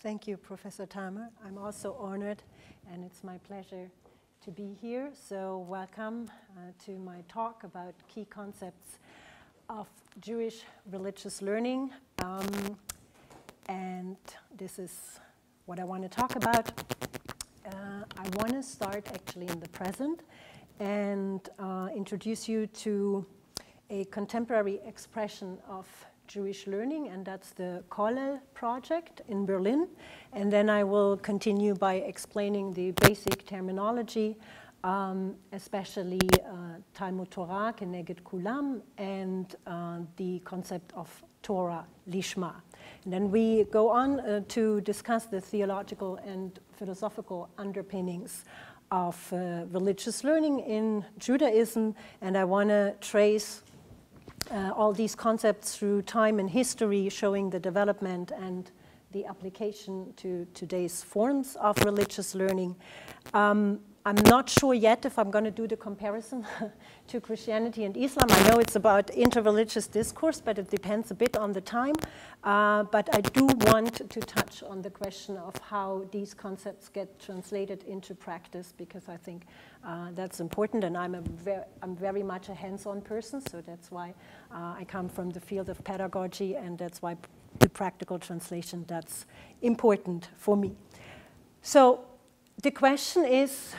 Thank you, Professor Tamer. I'm also honored, and it's my pleasure to be here. So welcome to my talk about key concepts of Jewish religious learning. And this is what I want to talk about. I want to start actually in the present and introduce you to a contemporary expression of Jewish learning, and that's the Kollel Project in Berlin. And then I will continue by explaining the basic terminology, especially Talmud Torah, keneged kulam, and the concept of Torah, li-shmah. And then we go on to discuss the theological and philosophical underpinnings of religious learning in Judaism, and I want to trace all these concepts through time and history, showing the development and the application to today's forms of religious learning. I'm not sure yet if I'm going to do the comparison to Christianity and Islam. I know it's about interreligious discourse, but it depends a bit on the time. But I do want to touch on the question of how these concepts get translated into practice, because I think that's important, and I'm very much a hands-on person, so that's why I come from the field of pedagogy, and that's why the practical translation, that's important for me. So the question is,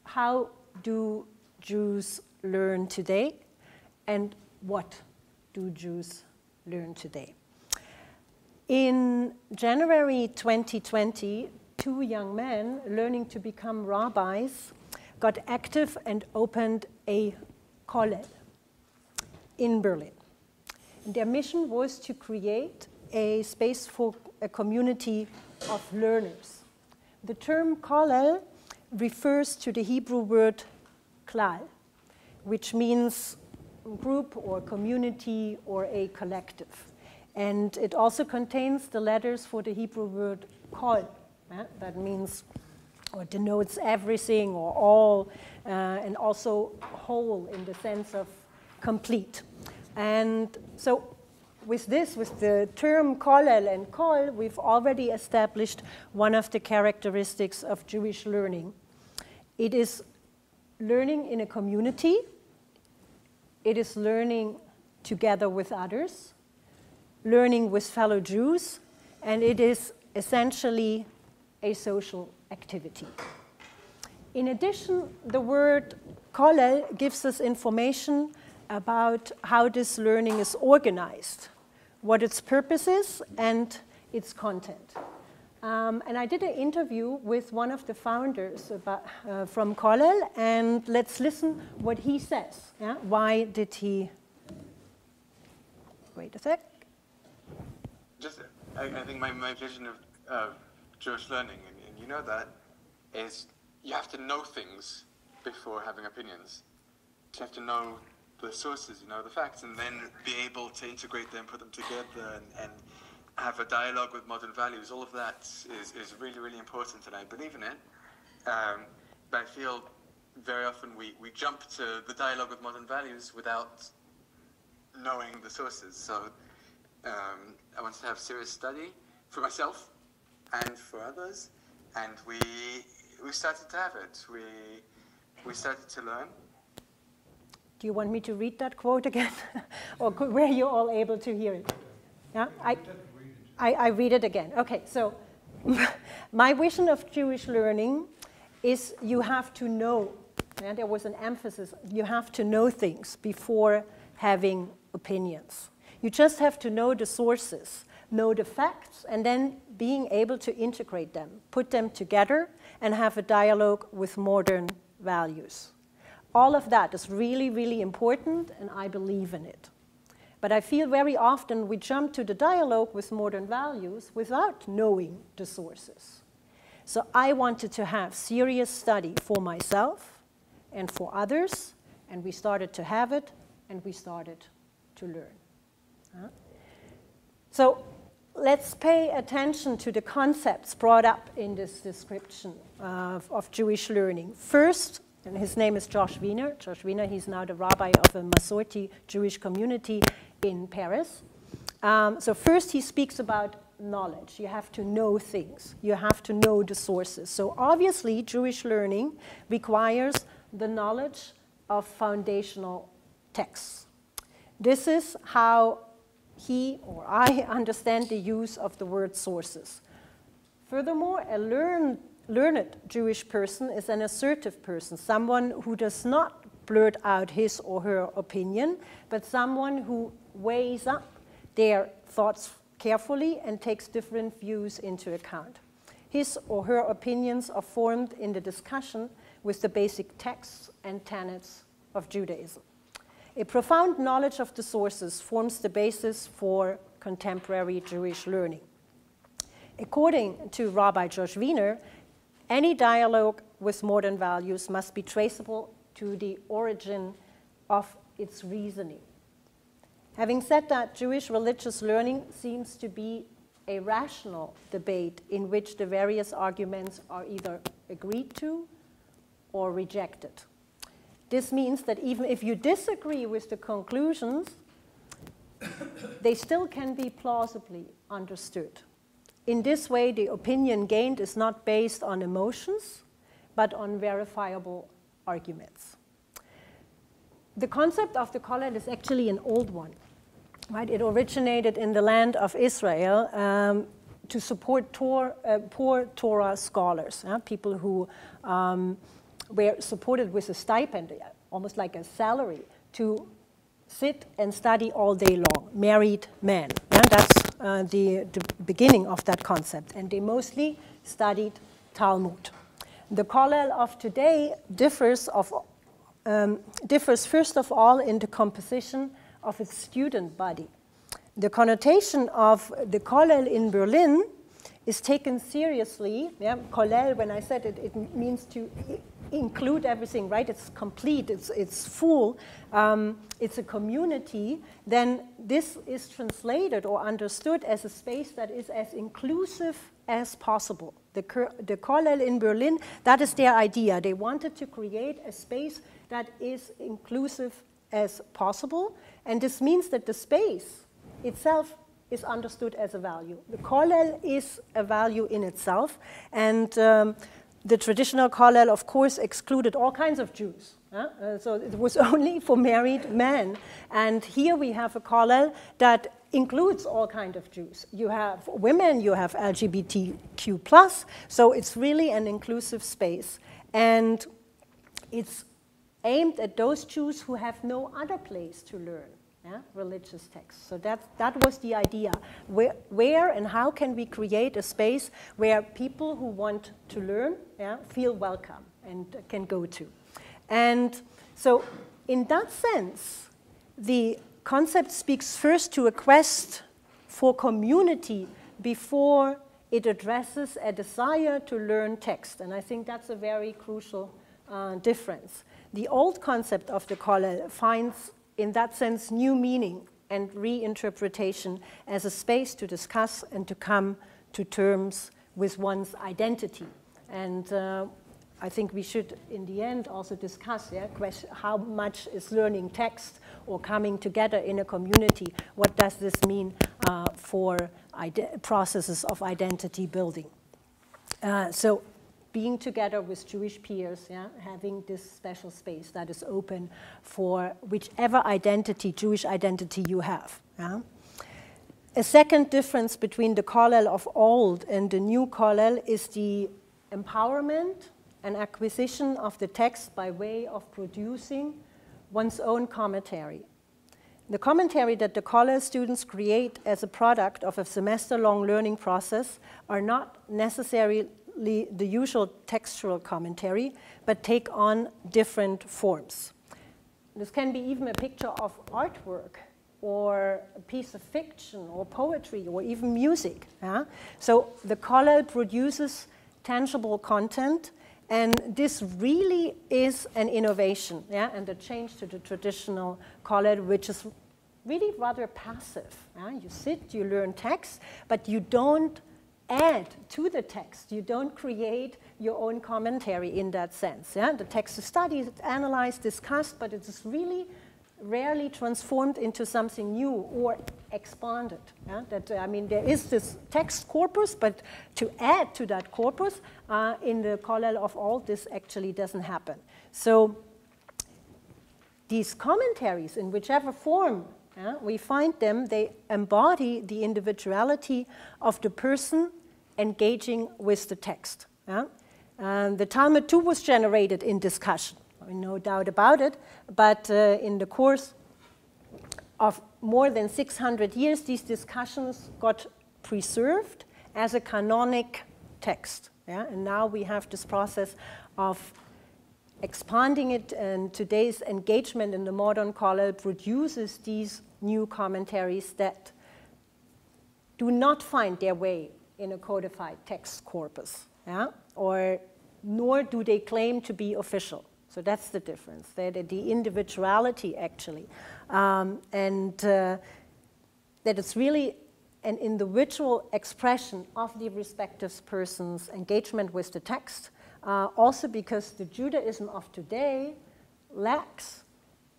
how do Jews learn today, and what do Jews learn today? In January 2020, two young men learning to become rabbis got active and opened a kollel in Berlin. And their mission was to create a space for a community of learners. The term kollel refers to the Hebrew word klal, which means group or community or a collective. And it also contains the letters for the Hebrew word kol. That means or denotes everything or all, and also whole in the sense of complete. And so with the term kollel and kol, we've already established one of the characteristics of Jewish learning. It is learning in a community. It is learning together with others, learning with fellow Jews, and it is essentially a social activity. In addition, the word kollel gives us information about how this learning is organized, what its purpose is, and its content. And I did an interview with one of the founders from Kollel, and let's listen what he says. Yeah? Why did he... Wait a sec. Just, I think my vision of Jewish learning, and you know that, is you have to know things before having opinions. You have to know the sources, you know, the facts, and then be able to integrate them, put them together, and have a dialogue with modern values. All of that is really, really important, and I believe in it. But I feel very often we jump to the dialogue with modern values without knowing the sources. So I wanted to have serious study for myself and for others, and we started to have it. We started to learn. Do you want me to read that quote again? Or were you all able to hear it? Yeah, I read it again. Okay, so my vision of Jewish learning is you have to know. And there was an emphasis, you have to know things before having opinions. You just have to know the sources, know the facts, and then being able to integrate them, put them together, and have a dialogue with modern values. All of that is really, really important, and I believe in it. But I feel very often we jump to the dialogue with modern values without knowing the sources. So I wanted to have serious study for myself and for others, and we started to have it, and we started to learn. So let's pay attention to the concepts brought up in this description of Jewish learning. First, and his name is Josh Wiener. Josh Wiener, he's now the rabbi of a Masorti Jewish community in Paris. So first he speaks about knowledge. You have to know things. You have to know the sources. So obviously, Jewish learning requires the knowledge of foundational texts. This is how he or I understand the use of the word sources. Furthermore, a learned Jewish person is an assertive person, someone who does not blurt out his or her opinion, but someone who weighs up their thoughts carefully and takes different views into account. His or her opinions are formed in the discussion with the basic texts and tenets of Judaism. A profound knowledge of the sources forms the basis for contemporary Jewish learning. According to Rabbi Josh Wiener, any dialogue with modern values must be traceable to the origin of its reasoning. Having said that, Jewish religious learning seems to be a rational debate in which the various arguments are either agreed to or rejected. This means that even if you disagree with the conclusions, they still can be plausibly understood. In this way, the opinion gained is not based on emotions, but on verifiable arguments. The concept of the kollel is actually an old one, right? It originated in the land of Israel to support poor Torah scholars, people who were supported with a stipend, almost like a salary, to sit and study all day long, married men. That's the beginning of that concept. And they mostly studied Talmud. The kollel of today differs first of all in the composition of its student body. The connotation of the kollel in Berlin is taken seriously. Yeah? Kollel, when I said it, it means to include everything, right? It's complete, it's full, it's a community. Then this is translated or understood as a space that is as inclusive as possible. The kollel in Berlin, that is their idea. They wanted to create a space that is inclusive as possible, and this means that the space itself is understood as a value. The kollel is a value in itself, and the traditional kollel, of course, excluded all kinds of Jews. So it was only for married men. And here we have a kollel that includes all kinds of Jews. You have women, you have LGBTQ+, so it's really an inclusive space. And it's aimed at those Jews who have no other place to learn religious texts. So that was the idea. Where and how can we create a space where people who want to learn feel welcome and can go to? And so in that sense, the concept speaks first to a quest for community before it addresses a desire to learn text. And I think that's a very crucial difference. The old concept of the kollel finds, in that sense, new meaning and reinterpretation as a space to discuss and to come to terms with one's identity. And I think we should, in the end, also discuss how much is learning text or coming together in a community, what does this mean for processes of identity building. So being together with Jewish peers, having this special space that is open for whichever identity, Jewish identity you have. A second difference between the kollel of old and the new kollel is the empowerment and acquisition of the text by way of producing one's own commentary. The commentary that the kollel students create as a product of a semester-long learning process are not necessarily the usual textual commentary, but take on different forms. This can be even a picture of artwork, or a piece of fiction, or poetry, or even music. So the kollel produces tangible content, and this really is an innovation, and a change to the traditional kollel, which is really rather passive. You sit, you learn text, but you don't add to the text. You don't create your own commentary in that sense. The text is studied, it's analyzed, discussed, but it's really rarely transformed into something new or expanded. Yeah? I mean, there is this text corpus, but to add to that corpus in the Kollel of all, this actually doesn't happen. So these commentaries, in whichever form we find them, they embody the individuality of the person engaging with the text. Yeah? The Talmud too was generated in discussion, no doubt about it, but in the course of more than 600 years, these discussions got preserved as a canonic text. Yeah? And now we have this process of expanding it, and today's engagement in the modern Kollel produces these new commentaries that do not find their way in a codified text corpus, yeah? Or nor do they claim to be official. So that's the difference. They're the individuality, actually. And that it's really an individual expression of the respective person's engagement with the text. Also because the Judaism of today lacks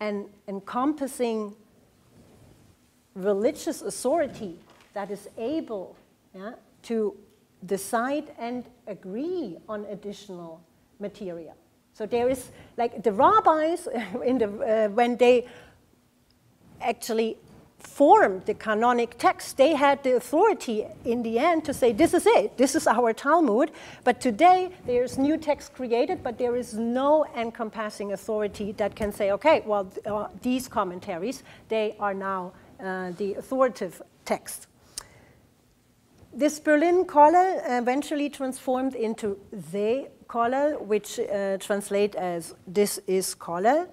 an encompassing religious authority that is able to decide and agree on additional material. So there is, like the rabbis, when they actually formed the canonic text, they had the authority in the end to say, this is it, this is our Talmud. But today, there's new text created, but there is no encompassing authority that can say, okay, well, these commentaries, they are now the authoritative text. This Berlin Kollel eventually transformed into the Kollel, which translate as this is Kollel.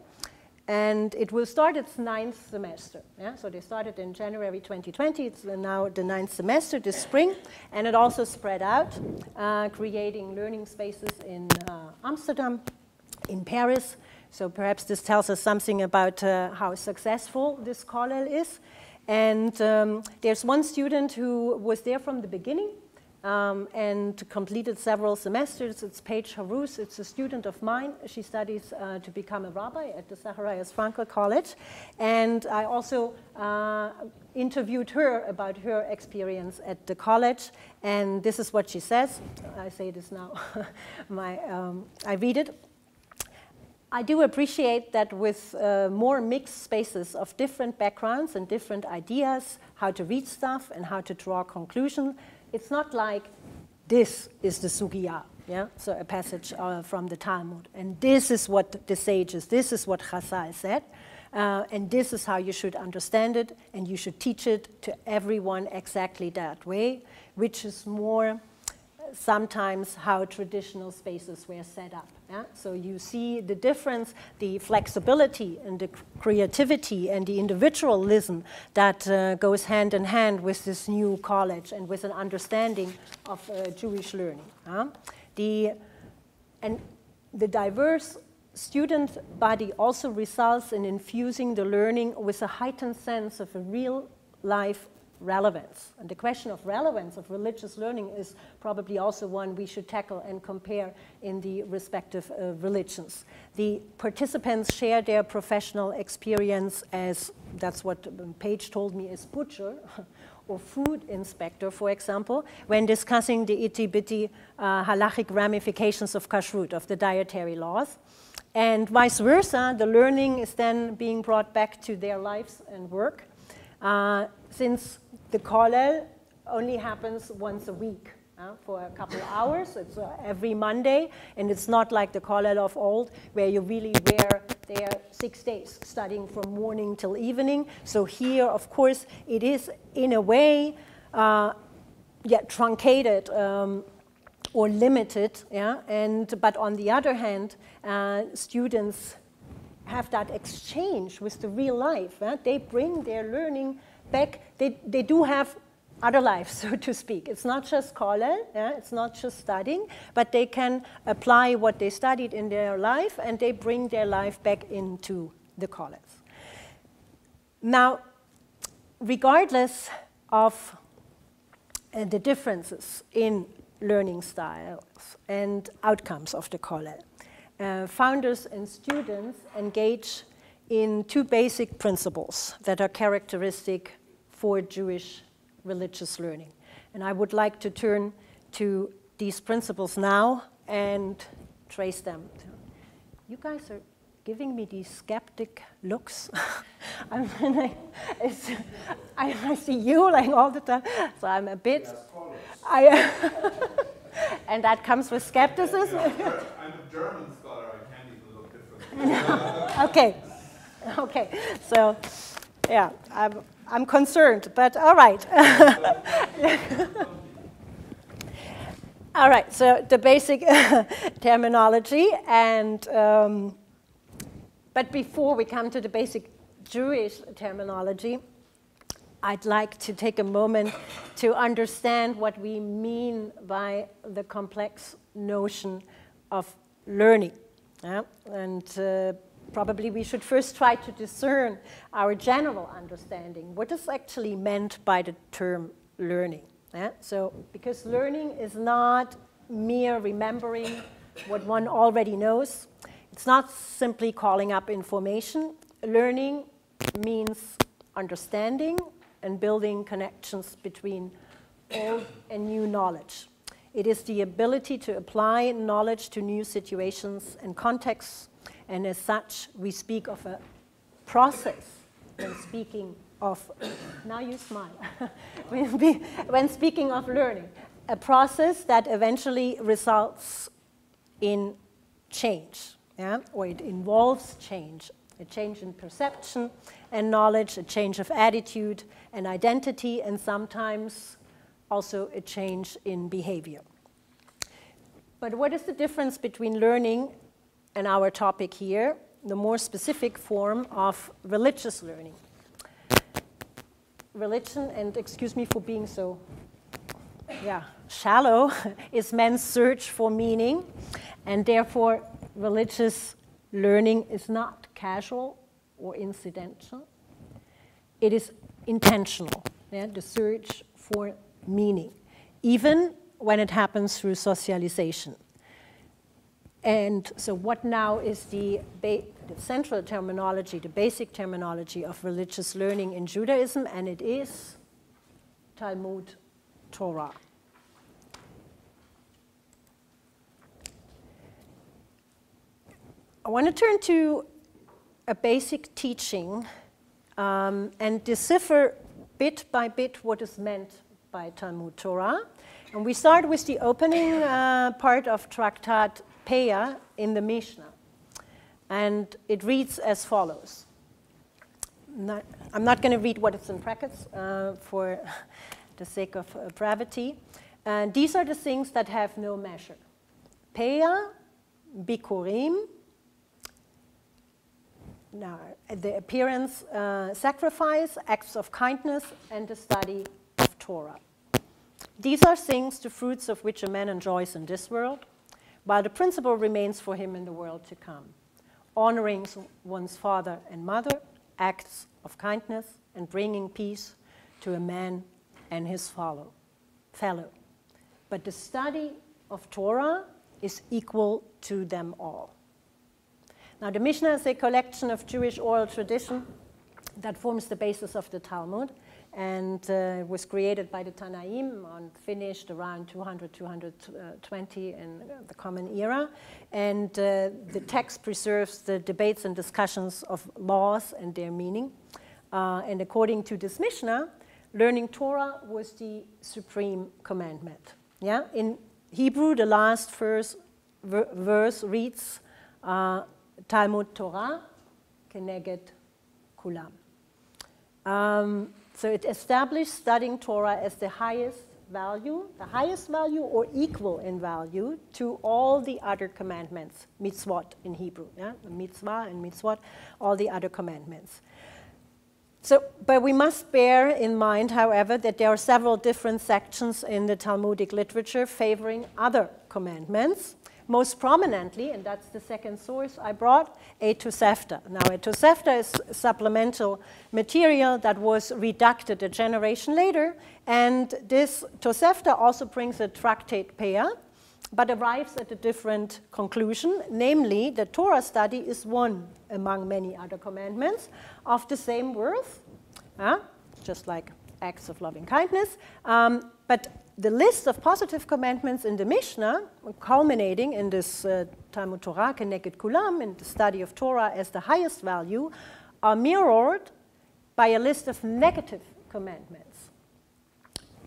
And it will start its 9th semester. Yeah? So they started in January 2020. It's now the 9th semester this spring. And it also spread out, creating learning spaces in Amsterdam, in Paris. So perhaps this tells us something about how successful this Kollel is. And there's one student who was there from the beginning and completed several semesters. It's Paige Harous. It's a student of mine. She studies to become a rabbi at the Zacharias Frankel College. And I also interviewed her about her experience at the college. And this is what she says. I say this now. I read it. I do appreciate that with more mixed spaces of different backgrounds and different ideas, how to read stuff and how to draw conclusions, it's not like this is the Sugya, yeah? So a passage from the Talmud, and this is what the sages, this is what Chazal said, and this is how you should understand it, and you should teach it to everyone exactly that way, which is more sometimes how traditional spaces were set up. Yeah? So you see the difference, the flexibility and the creativity and the individualism that goes hand in hand with this new college and with an understanding of Jewish learning. And the diverse student body also results in infusing the learning with a heightened sense of a real life relevance. And the question of relevance of religious learning is probably also one we should tackle and compare in the respective religions. The participants share their professional experience as, that's what Paige told me, as butcher or food inspector, for example, when discussing the itty-bitty halachic ramifications of kashrut, of the dietary laws. And vice versa, the learning is then being brought back to their lives and work. Since the Kollel only happens once a week for a couple of hours. It's every Monday, and it's not like the Kollel of old where you really were there 6 days studying from morning till evening. So here, of course, it is in a way truncated or limited, but on the other hand, students have that exchange with the real life. They bring their learning back. They do have other lives, so to speak. It's not just Kollel, it's not just studying, but they can apply what they studied in their life, and they bring their life back into the Kollels. Now, regardless of the differences in learning styles and outcomes of the Kollel, founders and students engage in two basic principles that are characteristic for Jewish religious learning. And I would like to turn to these principles now and trace them. You guys are giving me these skeptic looks. I see you like all the time, so I'm a bit. And that comes with skepticism. I'm a German scholar. I can't even look different. Okay. So, yeah, I'm concerned, but all right. All right. So the basic terminology, and but before we come to the basic Jewish terminology, I'd like to take a moment to understand what we mean by the complex notion of learning. And probably we should first try to discern our general understanding. What is actually meant by the term learning? So, because learning is not mere remembering what one already knows. It's not simply calling up information. Learning means understanding and building connections between old and new knowledge. It is the ability to apply knowledge to new situations and contexts, and as such, we speak of a process when speaking of, now you smile, when speaking of learning, a process that eventually results in change, or it involves change. A change in perception and knowledge, a change of attitude and identity, and sometimes also a change in behavior. But what is the difference between learning and our topic here, the more specific form of religious learning? Religion, and excuse me for being so shallow, is man's search for meaning, and therefore religious learning is not casual or incidental. It is intentional, the search for meaning, even when it happens through socialization. And so what now is the central terminology, the basic terminology of religious learning in Judaism, and it is Talmud Torah. I want to turn to a basic teaching and decipher bit by bit what is meant by Talmud Torah. And we start with the opening part of Tractat Peah in the Mishnah. And it reads as follows. I'm not going to read what is in brackets for the sake of brevity. And these are the things that have no measure. Peah, Bikurim, now, the appearance, sacrifice, acts of kindness, and the study of Torah. These are things, the fruits of which a man enjoys in this world, while the principle remains for him in the world to come. Honoring one's father and mother, acts of kindness, and bringing peace to a man and his fellow. But the study of Torah is equal to them all. Now, the Mishnah is a collection of Jewish oral tradition that forms the basis of the Talmud, and was created by the Tanaim and finished around 200, 220 in the Common Era. And the text preserves the debates and discussions of laws and their meaning. And according to this Mishnah, learning Torah was the supreme commandment. In Hebrew, the last verse reads, Talmud Torah, keneged, kulam. So it established studying Torah as the highest value or equal in value to all the other commandments, mitzvot in Hebrew, mitzvah and mitzvot, all the other commandments. So, but we must bear in mind, however, that there are several different sections in the Talmudic literature favoring other commandments. Most prominently, and that's the second source I brought, a Tosefta. Now, a Tosefta is supplemental material that was redacted a generation later, and this Tosefta also brings a Tractate Peah, but arrives at a different conclusion, namely that Torah study is one among many other commandments of the same worth, just like acts of loving kindness. But the list of positive commandments in the Mishnah, culminating in this Talmud Torah, keneged kulam, in the study of Torah as the highest value, are mirrored by a list of negative commandments,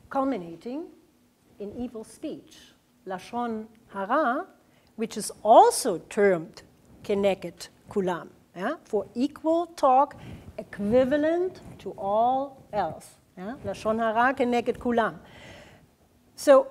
culminating in evil speech, lashon hara, which is also termed keneged kulam, for equal talk equivalent to all else. Lashon hara keneged kulam. So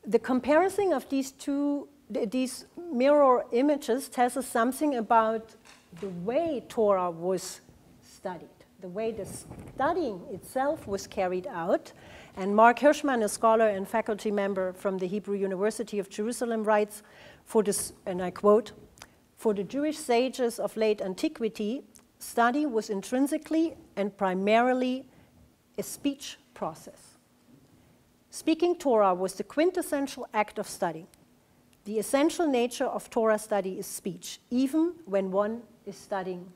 the comparison of these mirror images tells us something about the way Torah was studied, the way the studying itself was carried out. And Mark Hirschman, a scholar and faculty member from the Hebrew University of Jerusalem, writes, for this, and I quote, "For the Jewish sages of late antiquity, study was intrinsically and primarily a speech process. Speaking Torah was the quintessential act of study. The essential nature of Torah study is speech, even when one is studying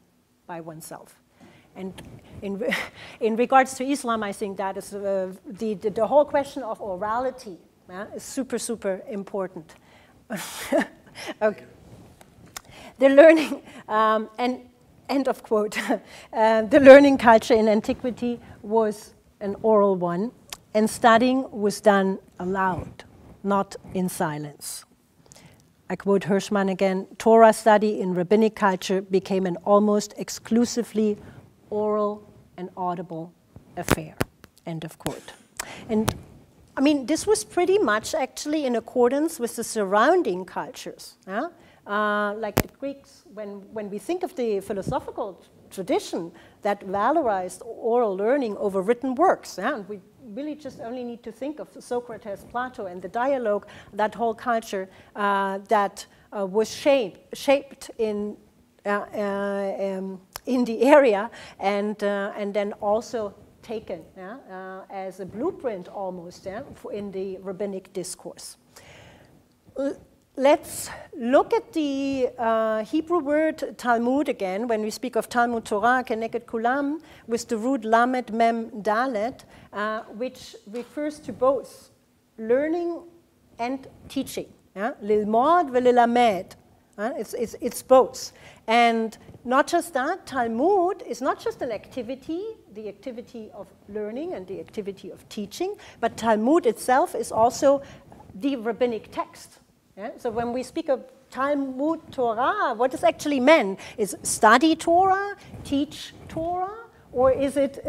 by oneself." And in regards to Islam, I think that is the whole question of orality is super, super important. Okay. The learning, end of quote, the learning culture in antiquity was an oral one, and studying was done aloud, not in silence. I quote Hirschman again, "Torah study in rabbinic culture became an almost exclusively oral and audible affair," end of quote. And I mean, this was pretty much actually in accordance with the surrounding cultures. Like the Greeks, when we think of the philosophical tradition that valorized oral learning over written works, and we really just only need to think of Socrates, Plato, and the dialogue, that whole culture that was shaped in the area, and then also taken as a blueprint almost in the rabbinic discourse. Let's look at the Hebrew word Talmud again when we speak of Talmud Torah, keneged kulam, with the root lamed mem dalet, which refers to both learning and teaching. Lilmod v'lilamed. It's both. And not just that, Talmud is not just an activity, the activity of learning and the activity of teaching, but Talmud itself is also the rabbinic text. So when we speak of Talmud Torah, what is actually meant? Is study Torah, teach Torah, or is it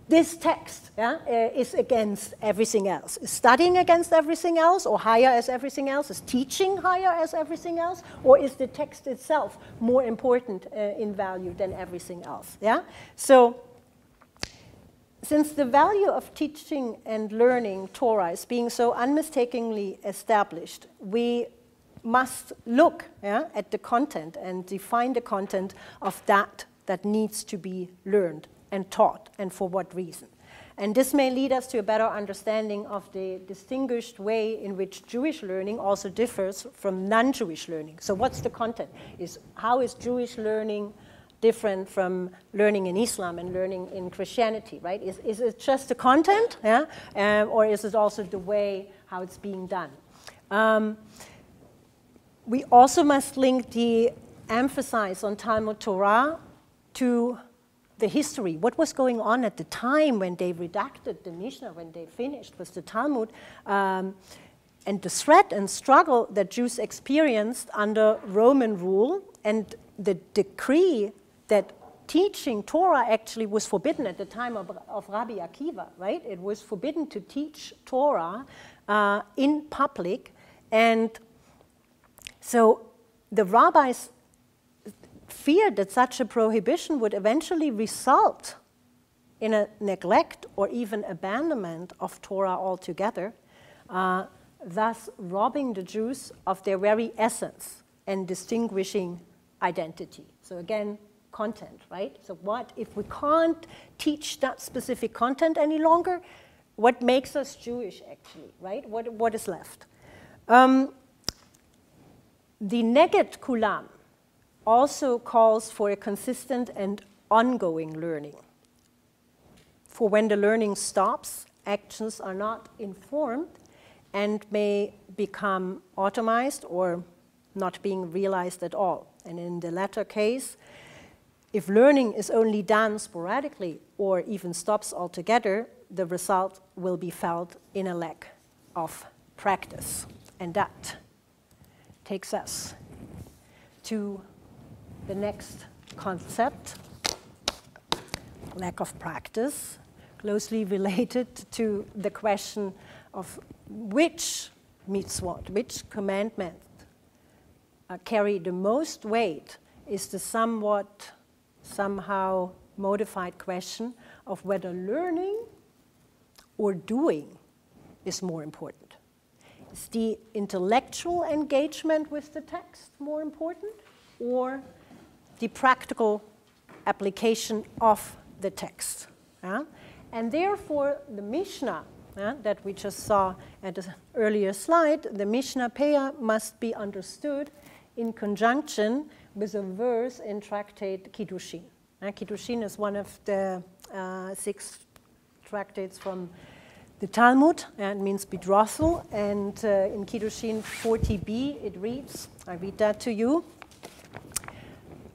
this text is against everything else? Is studying against everything else, or higher as everything else? Is teaching higher as everything else? Or is the text itself more important in value than everything else? So since the value of teaching and learning Torah is being so unmistakably established, we must look at the content and define the content of that needs to be learned and taught, and for what reason. And this may lead us to a better understanding of the distinguished way in which Jewish learning also differs from non-Jewish learning. So what's the content? How is Jewish learning different from learning in Islam and learning in Christianity, right? Is it just the content, or is it also the way how it's being done? We also must link the emphasis on Talmud Torah to the history. What was going on at the time when they redacted the Mishnah, when they finished with the Talmud, and the threat and struggle that Jews experienced under Roman rule, and the decree that teaching Torah actually was forbidden at the time of Rabbi Akiva, right? It was forbidden to teach Torah in public. And so the rabbis feared that such a prohibition would eventually result in a neglect or even abandonment of Torah altogether, thus robbing the Jews of their very essence and distinguishing identity. So again, content, right? So what if we can't teach that specific content any longer? What makes us Jewish, actually, right? What is left? The keneged kulam also calls for a consistent and ongoing learning. For when the learning stops, actions are not informed and may become automized or not being realized at all. And in the latter case, if learning is only done sporadically or even stops altogether, the result will be felt in a lack of practice. And that takes us to the next concept, lack of practice, closely related to the question of which mitzvot, which commandment carry the most weight, is the somehow modified question of whether learning or doing is more important. Is the intellectual engagement with the text more important, or the practical application of the text? And therefore, the Mishnah that we just saw at the earlier slide, the Mishnah Peah must be understood in conjunction with a verse in tractate Kiddushin. Kiddushin is one of the 6 tractates from the Talmud, and means betrothal. And in Kiddushin 40b, it reads, I read that to you.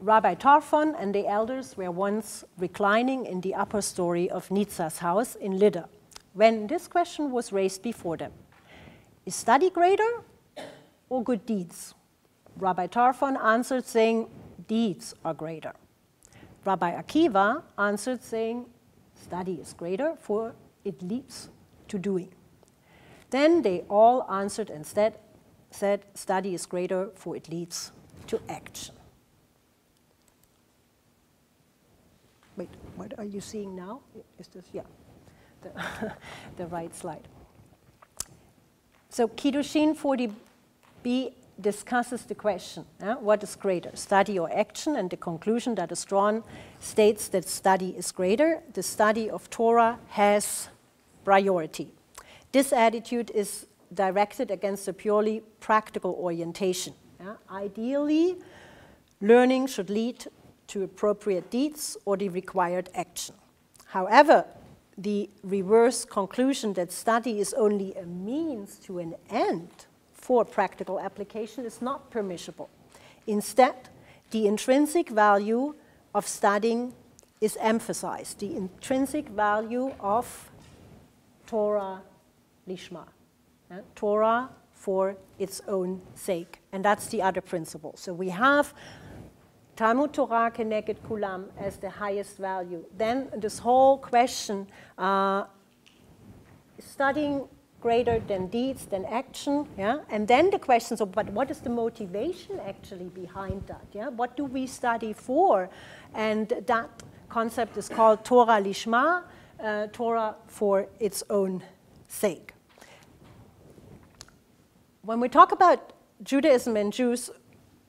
Rabbi Tarfon and the elders were once reclining in the upper story of Nitza's house in Lydda, when this question was raised before them. Is study greater or good deeds? Rabbi Tarfon answered, saying, deeds are greater. Rabbi Akiva answered, saying, study is greater, for it leads to doing. Then they all answered and said, study is greater, for it leads to action. Wait, what are you seeing now? Is this, yeah, the right slide. So Kiddushin 40b discusses the question, what is greater, study or action? And the conclusion that is drawn states that study is greater. The study of Torah has priority. This attitude is directed against a purely practical orientation. Ideally, learning should lead to appropriate deeds or the required action. However, the reverse conclusion that study is only a means to an end for practical application is not permissible. Instead, the intrinsic value of studying is emphasized, the intrinsic value of Torah li-shmah, Torah for its own sake. And that's the other principle. So we have Talmud Torah keneged kulam as the highest value. Then this whole question, studying greater than deeds, than action, and then the questions of, but what is the motivation actually behind that? What do we study for? And that concept is called Torah li-shmah, Torah for its own sake. When we talk about Judaism and Jews,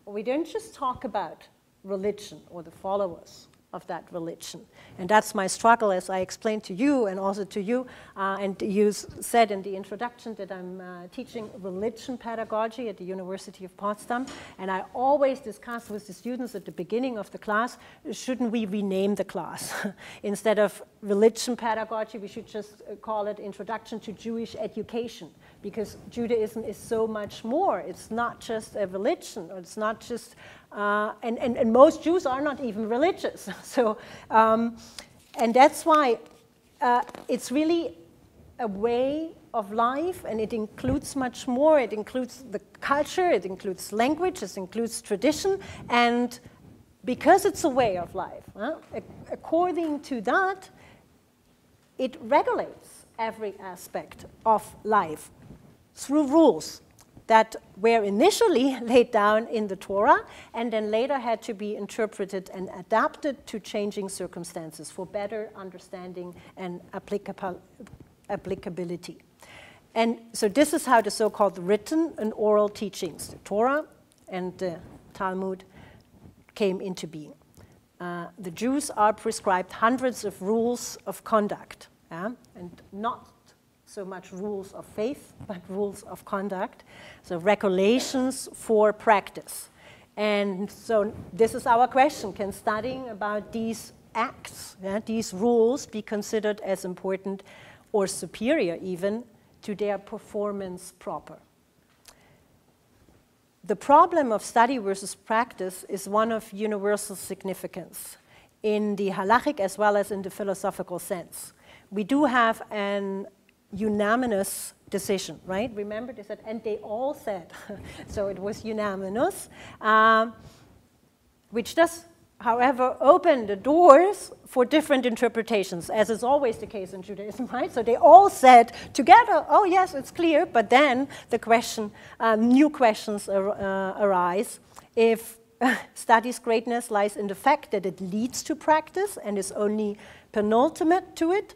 we don't just talk about religion or the followers of that religion. And that's my struggle, as I explained to you and also to you. And you said in the introduction that I'm teaching religion pedagogy at the University of Potsdam. And I always discuss with the students at the beginning of the class, shouldn't we rename the class? Instead of religion pedagogy, we should just call it Introduction to Jewish Education. Because Judaism is so much more. It's not just a religion, or it's not just, and most Jews are not even religious. So, and that's why it's really a way of life, and it includes much more. It includes the culture, it includes language, it includes tradition, and because it's a way of life, according to that, it regulates every aspect of life through rules that were initially laid down in the Torah and then later had to be interpreted and adapted to changing circumstances for better understanding and applicability. And so this is how the so-called written and oral teachings, the Torah and the Talmud, came into being. The Jews are prescribed hundreds of rules of conduct, and not so much rules of faith, but rules of conduct, so regulations for practice. And so this is our question: can studying about these acts, these rules, be considered as important or superior even to their performance proper? The problem of study versus practice is one of universal significance in the halachic as well as in the philosophical sense. We do have an unanimous decision, right? Remember they said, and they all said, so it was unanimous, which does, however, open the doors for different interpretations, as is always the case in Judaism, right? So they all said together, oh yes, it's clear, but then the question, new questions arise. If study's greatness lies in the fact that it leads to practice and is only penultimate to it,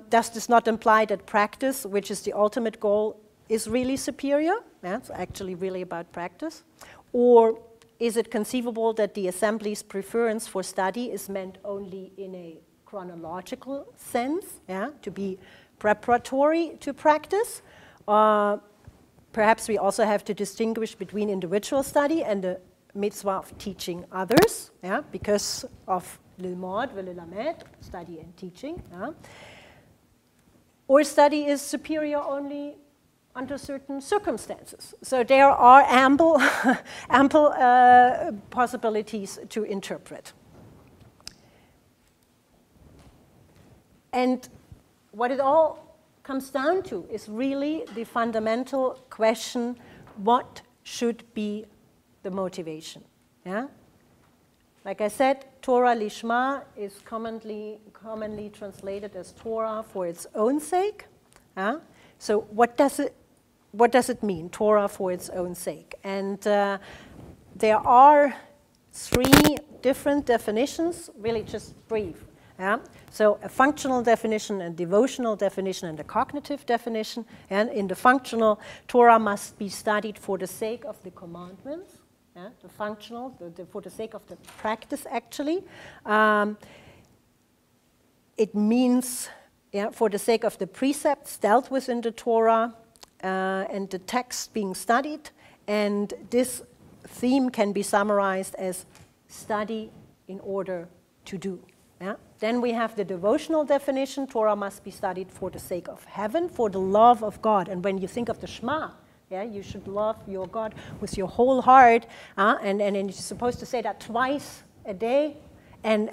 does this not imply that practice, which is the ultimate goal, is really superior? Yeah, it's actually really about practice. Or is it conceivable that the assembly's preference for study is meant only in a chronological sense, to be preparatory to practice? Perhaps we also have to distinguish between individual study and the mitzvah of teaching others, because of lilmod v'lilamed, study and teaching. Or study is superior only under certain circumstances. So there are ample possibilities to interpret. And what it all comes down to is really the fundamental question: what should be the motivation? Like I said, Torah li-shmah is commonly translated as Torah for its own sake. So what does it mean, Torah for its own sake? And there are three different definitions, really just brief. So a functional definition, a devotional definition, and a cognitive definition. And in the functional, Torah must be studied for the sake of the commandments. The functional, for the sake of the practice, actually. It means for the sake of the precepts dealt with in the Torah and the text being studied. And this theme can be summarized as study in order to do. Then we have the devotional definition. Torah must be studied for the sake of heaven, for the love of God. And when you think of the Shema, you should love your God with your whole heart, and you're supposed to say that twice a day. And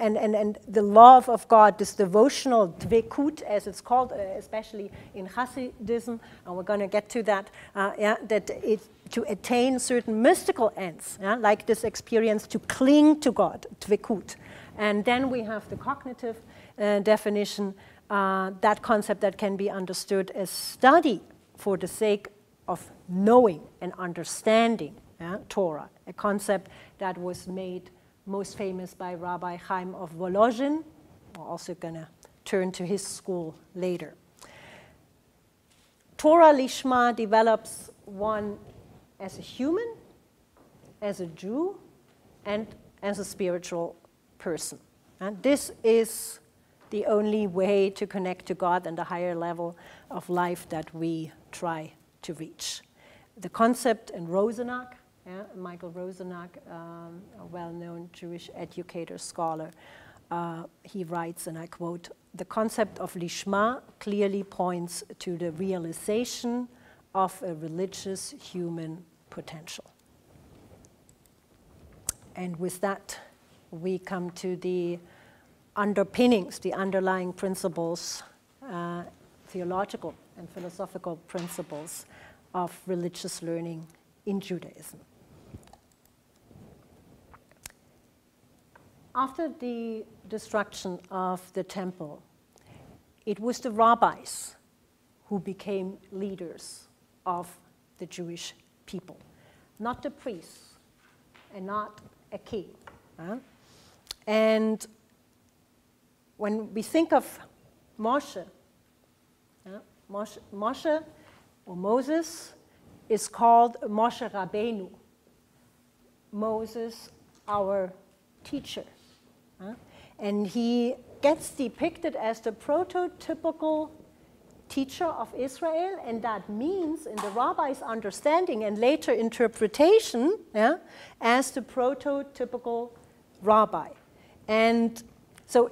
the love of God, this devotional dvekut, as it's called, especially in Hasidism, and we're going to get to that, that it to attain certain mystical ends, like this experience to cling to God, dvekut. And then we have the cognitive definition, that concept that can be understood as study for the sake of knowing and understanding Torah, a concept that was made most famous by Rabbi Chaim of Volozhin. We're also going to turn to his school later. Torah li-shmah develops one as a human, as a Jew, and as a spiritual person. And this is the only way to connect to God and the higher level of life that we try to reach. The concept in Rosenach, Michael Rosenach, a well-known Jewish educator, scholar, he writes, and I quote, "The concept of li-shmah clearly points to the realization of a religious human potential." And with that, we come to the underpinnings, the underlying principles, theological and philosophical principles of religious learning in Judaism. After the destruction of the temple, it was the rabbis who became leaders of the Jewish people, not the priests and not a king. And when we think of Moshe, Moshe or Moses is called Moshe Rabbeinu, Moses, our teacher. And he gets depicted as the prototypical teacher of Israel, and that means, in the rabbi's understanding and later interpretation, as the prototypical rabbi. And so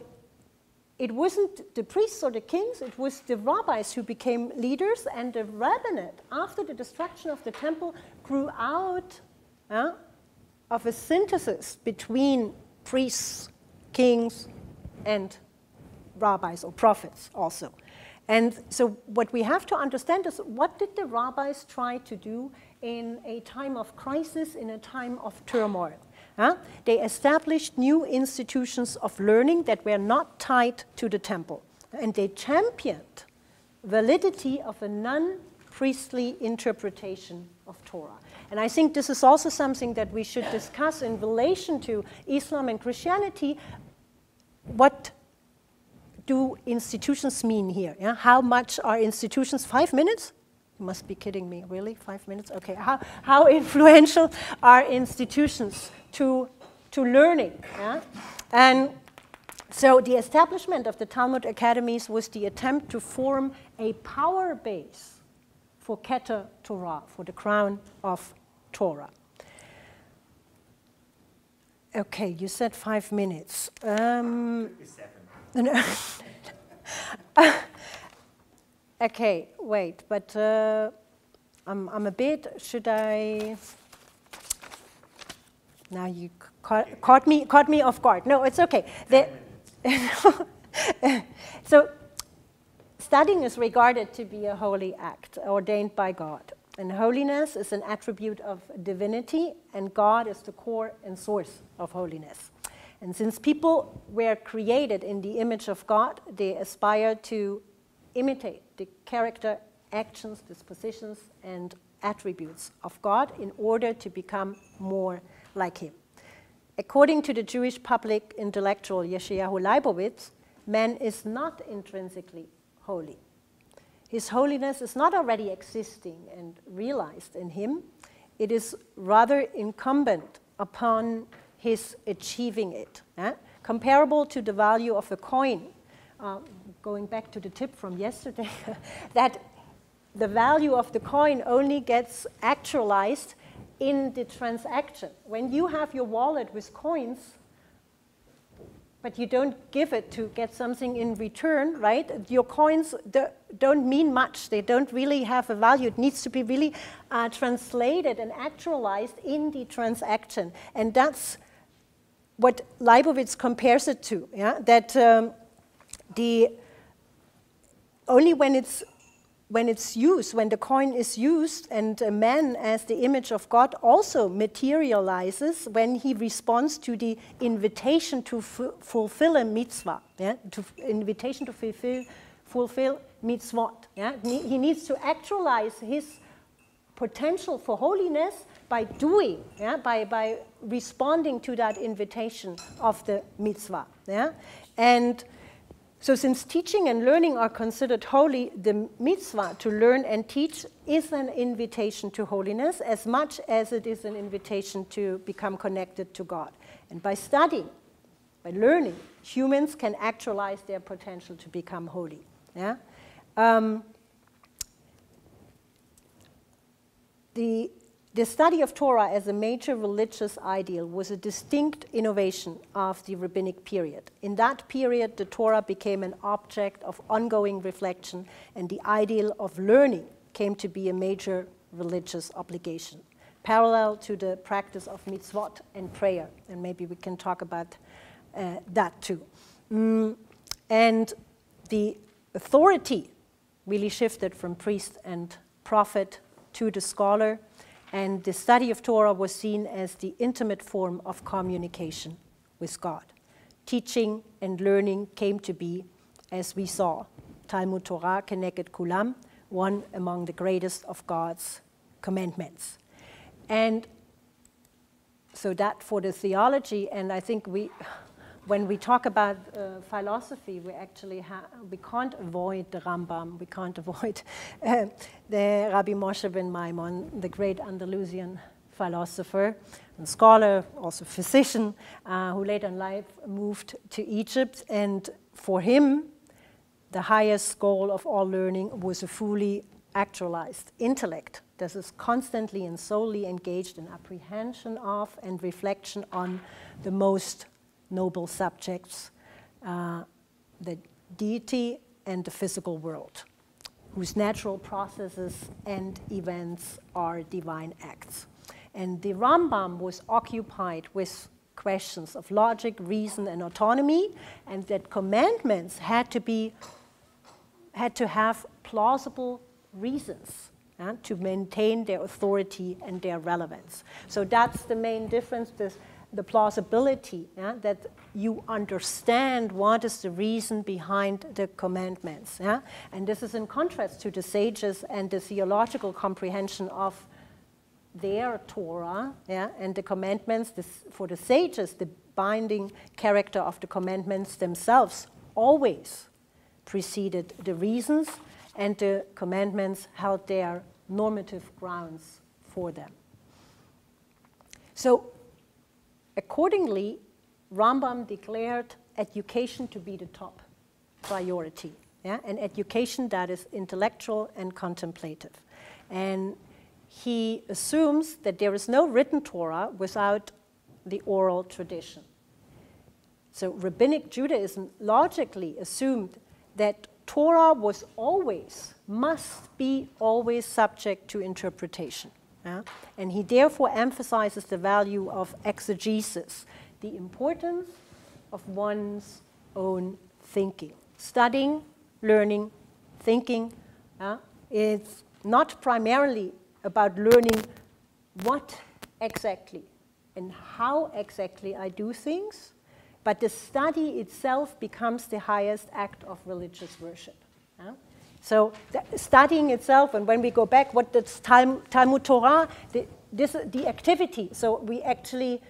it wasn't the priests or the kings, it was the rabbis who became leaders, and the rabbinate, after the destruction of the temple, grew out of a synthesis between priests, kings, and rabbis or prophets also. And so what we have to understand is, what did the rabbis try to do in a time of crisis, in a time of turmoil? They established new institutions of learning that were not tied to the temple. And they championed validity of a non-priestly interpretation of Torah. And I think this is also something that we should discuss in relation to Islam and Christianity. What do institutions mean here? How much are institutions? 5 minutes? You must be kidding me, really? 5 minutes? Okay. How influential are institutions to learning? And so the establishment of the Talmud academies was the attempt to form a power base for Keter Torah, for the crown of Torah. Okay, you said 5 minutes. 57. No. Okay, wait, but I'm a bit, should I? Now you caught me off guard. No, it's okay. So studying is regarded to be a holy act ordained by God. And holiness is an attribute of divinity, and God is the core and source of holiness. And since people were created in the image of God, they aspire to imitate the character, actions, dispositions, and attributes of God in order to become more like Him. According to the Jewish public intellectual Yeshayahu Leibowitz, man is not intrinsically holy. His holiness is not already existing and realized in him. It is rather incumbent upon his achieving it. Comparable to the value of a coin, going back to the tip from yesterday, that the value of the coin only gets actualized in the transaction. When you have your wallet with coins, but you don't give it to get something in return, right? Your coins don't mean much. They don't really have a value. It needs to be really translated and actualized in the transaction. And that's what Leibowitz compares it to, that only when it's used, when the coin is used, and man as the image of God also materializes when he responds to the invitation to fulfill a mitzvah, invitation to fulfill mitzvot. He needs to actualize his potential for holiness by doing, by responding to that invitation of the mitzvah. And so since teaching and learning are considered holy, the mitzvah to learn and teach is an invitation to holiness as much as it is an invitation to become connected to God. And by studying, by learning, humans can actualize their potential to become holy. The study of Torah as a major religious ideal was a distinct innovation of the rabbinic period. In that period, the Torah became an object of ongoing reflection, and the ideal of learning came to be a major religious obligation, parallel to the practice of mitzvot and prayer. And maybe we can talk about that too. And the authority really shifted from priest and prophet to the scholar. And the study of Torah was seen as the intimate form of communication with God. Teaching and learning came to be, as we saw, Talmud Torah, keneged kulam, one among the greatest of God's commandments. And so that for the theology, and I think when we talk about philosophy, we can't avoid the Rambam, we can't avoid the Rabbi Moshe ben Maimon, the great Andalusian philosopher and scholar, also physician, who later in life moved to Egypt. And for him, the highest goal of all learning was a fully actualized intellect that is constantly and solely engaged in apprehension of and reflection on the most noble subjects, the deity and the physical world, whose natural processes and events are divine acts. And the Rambam was occupied with questions of logic, reason, and autonomy, and that commandments had to have plausible reasons to maintain their authority and their relevance. So that's the main difference, the plausibility, that you understand what is the reason behind the commandments. And this is in contrast to the sages and the theological comprehension of their Torah, and the commandments. For the sages, the binding character of the commandments themselves always preceded the reasons, and the commandments held their normative grounds for them. So, accordingly, Rambam declared education to be the top priority, an education that is intellectual and contemplative. And he assumes that there is no written Torah without the oral tradition. So Rabbinic Judaism logically assumed that Torah was always, must be always subject to interpretation. And he therefore emphasizes the value of exegesis, the importance of one's own thinking. Studying, learning, thinking is not primarily about learning what exactly and how exactly I do things, but the study itself becomes the highest act of religious worship. So studying itself, and when we go back, what does Talmud Torah, the activity, so we actually,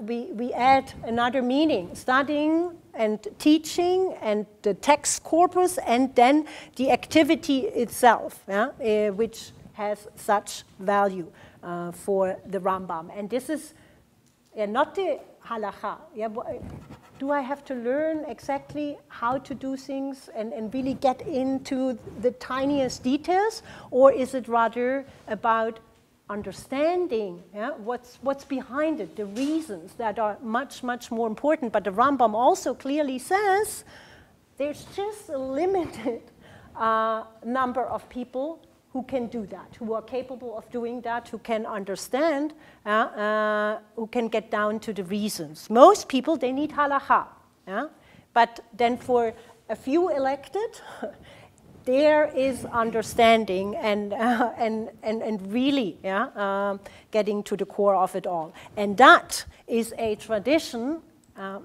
we add another meaning, studying and teaching and the text corpus, and then the activity itself, which has such value for the Rambam. And this is not the halakha. Do I have to learn exactly how to do things and really get into the tiniest details? Or is it rather about understanding what's behind it, the reasons that are much, much more important? But the Rambam also clearly says there's just a limited number of people who can do that, who are capable of doing that, who can understand, who can get down to the reasons. Most people, they need halakha. But then for a few elected, there is understanding and really getting to the core of it all. And that is a tradition, I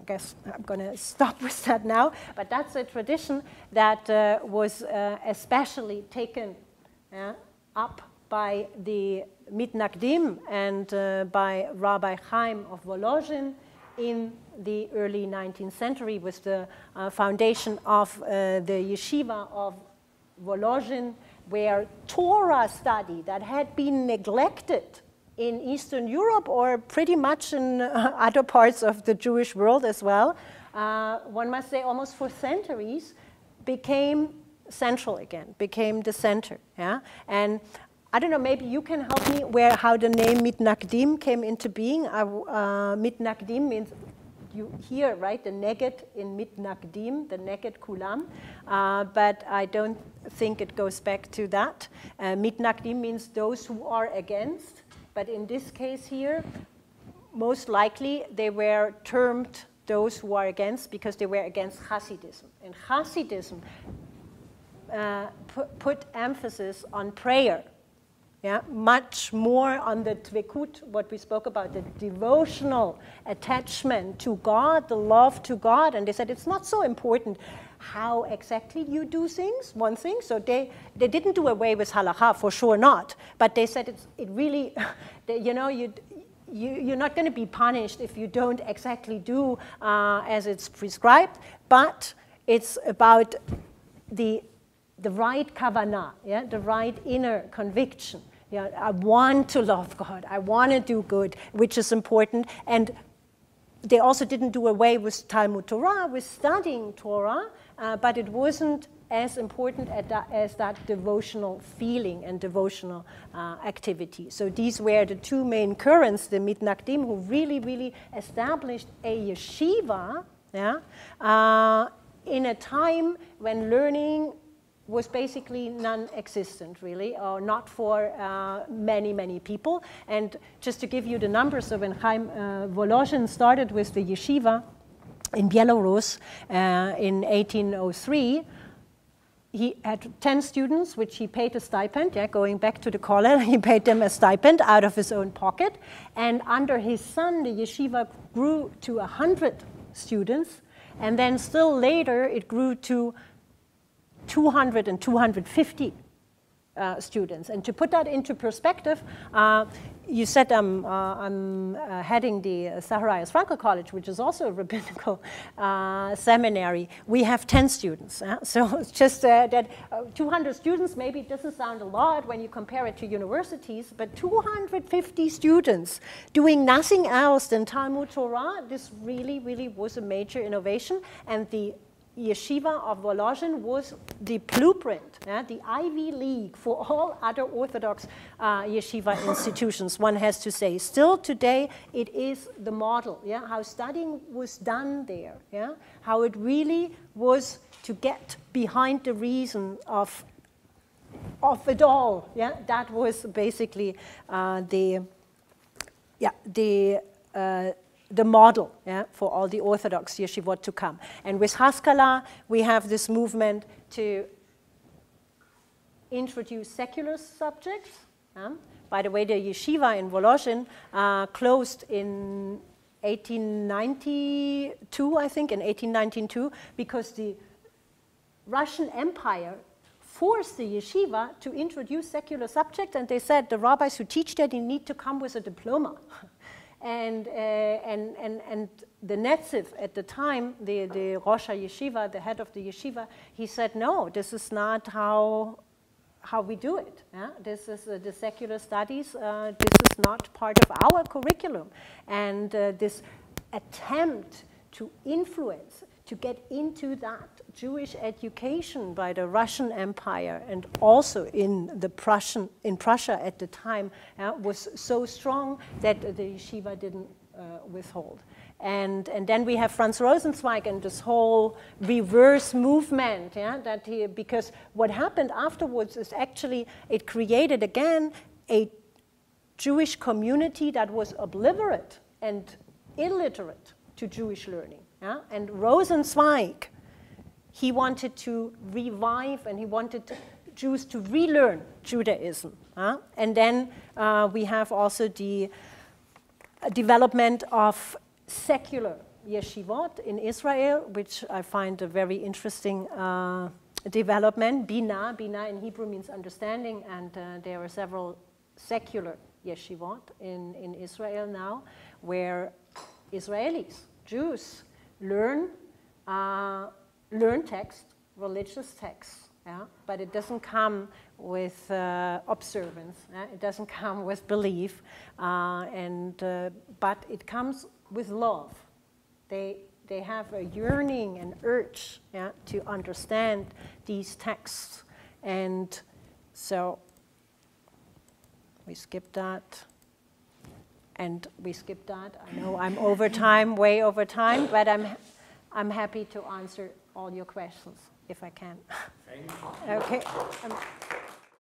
guess I'm going to stop with that now, but that's a tradition that was especially taken up by the Mitnagdim and by Rabbi Chaim of Volozhin in the early 19th century with the foundation of the Yeshiva of Volozhin, where Torah study that had been neglected in Eastern Europe or pretty much in other parts of the Jewish world as well, one must say almost for centuries, became central again, became the center. And I don't know, maybe you can help me how the name Mitnagdim came into being. Mitnagdim means, you hear, right, the neged in Mitnagdim, the neged kulam, but I don't think it goes back to that. Mitnagdim means those who are against, but in this case here, most likely they were termed those who are against because they were against Hasidism. And Hasidism put emphasis on prayer. Much more on the tvekut, what we spoke about, the devotional attachment to God, the love to God. And they said it's not so important how exactly you do things, one thing. So they didn't do away with halakha, for sure not. But they said it really, you're not going to be punished if you don't exactly do as it's prescribed. But it's about the right kavanah, the right inner conviction. I want to love God. I want to do good, which is important. And they also didn't do away with Talmud Torah, with studying Torah, but it wasn't as important as that devotional feeling and devotional activity. So these were the two main currents, the mitnagdim, who really, really established a yeshiva, in a time when learning was basically non-existent, really, or not for many, many people. And just to give you the numbers, so when Chaim Volozhin started with the yeshiva in Belarus in 1803, he had 10 students, which he paid a stipend, going back to the Kollel, he paid them a stipend out of his own pocket. And under his son, the yeshiva grew to 100 students. And then still later, it grew to 200 and 250 students. And to put that into perspective, you said I'm heading the Zacharias Frankel College, which is also a rabbinical seminary. We have 10 students. So it's just that 200 students, maybe it doesn't sound a lot when you compare it to universities, but 250 students doing nothing else than Talmud Torah, this really, really was a major innovation. And the Yeshiva of Volozhin was the blueprint, the Ivy League for all other Orthodox yeshiva institutions, one has to say. Still today, it is the model, how studying was done there, how it really was to get behind the reason of it all. That was basically the model for all the Orthodox yeshivot to come. And with Haskalah, we have this movement to introduce secular subjects. By the way, the yeshiva in Volozhin closed in 1892, I think, in 1892, because the Russian Empire forced the yeshiva to introduce secular subjects, and they said the rabbis who teach that, they need to come with a diploma. And the Netziv at the time, the Rosh HaYeshiva, the head of the yeshiva, he said, no, this is not how we do it. This is the secular studies. This is not part of our curriculum. And this attempt to influence, to get into that Jewish education by the Russian Empire and also in Prussia at the time was so strong that the yeshiva didn't withhold. And then we have Franz Rosenzweig and this whole reverse movement, because what happened afterwards is actually it created again a Jewish community that was obliterate and illiterate to Jewish learning. And Rosenzweig, he wanted to revive and he wanted Jews to relearn Judaism. And then we have also the development of secular yeshivot in Israel, which I find a very interesting development. Bina in Hebrew means understanding, and there are several secular yeshivot in Israel now, where Israelis, Jews, learn text, religious texts, but it doesn't come with observance. It doesn't come with belief, but it comes with love. They have a yearning and urge to understand these texts, and so we skip that. And we skip that. I know I'm over time, way over time, but I'm happy to answer all your questions if I can. Thank you. Okay.